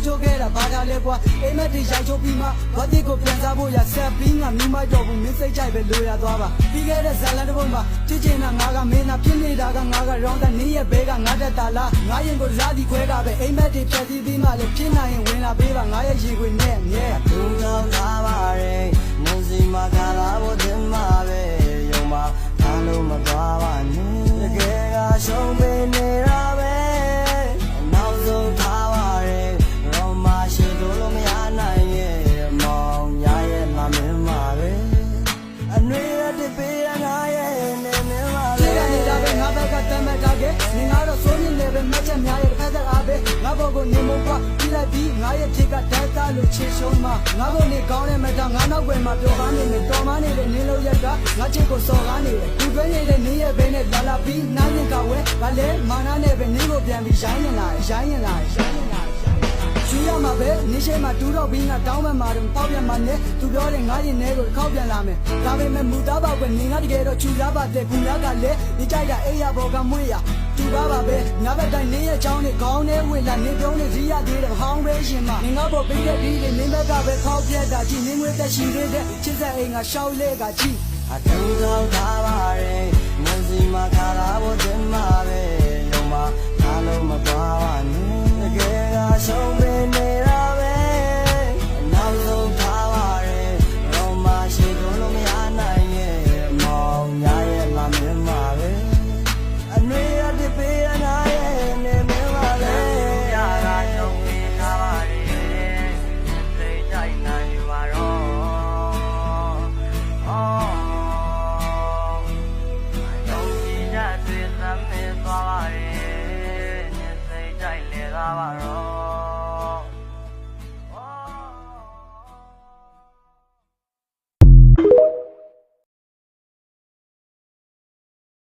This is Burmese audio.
ချိုခဲ့တာဘာသာလဲကွာအိမ်မက်တွေရိုက်ချိုပြီးမှဝတ်တိကိုပြန်စားဖို့ရဆက်ပြီးငါမြူးမတော့ဘူးမင်းစိတ်ကြိုက်ပဲလိုရသွားပါပြီးခဲ့တဲ့ဇာလန်တစ်ပုဒ်မှာချစ်ချင်တာငါကမင်းသာဖြစ်နေတာကငါကရောင်းတဲ့နင်းရဲ့ဘဲကငါတက်တာလားငါရင်ကိုလာဒီခွဲတာပဲအိမ်မက်တွေဖြတ်ပြီးမှလည်းဖြစ်နိုင်ရင်ဝင်လာပေးပါငါရဲ့ရေခွေနဲ့မြဲဒုံကောင်းလာပါရဲ့မုံစီမှာခါလာဖို့တင်မှာပဲယုံမှာထားလို့မသွားပါနဲ့တကယ်ကရှုံးပေးနေတာပဲနောက်ဆုံးထားပါရဲ့ရောမရှိလို့မရနိုင်ရဲ့မောင်ရရဲ့မမင်းမှာပဲအနှွေးရတဲ့ပေးရငါရဲ့နေနေမှာပဲနေတာပဲငါဘက်ကတမ်းမဲ့ထားခဲ့နေငါတော့စိုးနေတယ်ပဲမချက်များရဲ့တစ်ဖက်သက်အားပဲငါဘောကိုနေမကွာပြီးလိုက်ပြီးငါရဲ့ဖြစ်ကတက်တာလို့ချေရှုံးမှာငါဘုံနေကောင်းတဲ့မတာငါနောက်ွယ်မှာပျော်ကားနေတယ်တော်မနေတဲ့နေလို့ရက်ကငါချစ်ကိုစော်ကားနေတယ်ဒီတွဲနေတဲ့နေရဲ့ဘဲနဲ့လာလာပြီးနားရင်ကဝဲဗာလဲမာနာနဲ့ပဲနေကိုပြန်ပြီးရိုင်းရင်လာရွှေရမှာပဲနေရှိမှာတူတော့ပြီးငါတောင်းမှမှာတော့ပေါက်ပြန်မှာနဲ့သူပြောတယ်ငါရင်ထဲကိုတစ်ခေါက်ပြန်လာမယ်ဒါပေမဲ့မူသားပါကွနေငါတကယ်တော့ချူသားပါတဲ့ကူများကလည်းဒီကြိုက်တာအိယာဘောကမွေးရတူပါပါပဲငါဘက်တိုင်းနေရဲ့ချောင်းနဲ့ခေါင်းနဲ့ဝင်လာနေပြုံးနဲ့ဇီးရသေးတယ်ဟောင်းပဲရှင်မနေငါဘောပေးတဲ့ဒီလေးနေဘက်ကပဲခေါက်ပြက်တာကြည့်နေငွေသက်ရှိသေးတဲ့ချစ်ဆက်အိမ်ကရှောက်လေကကြည့်အတူကောင်းထားပါရဲ့မုံစီမှာခါလာဖို့တင်မှာပဲယုံမှာထားလို့မသွားပါနဲ့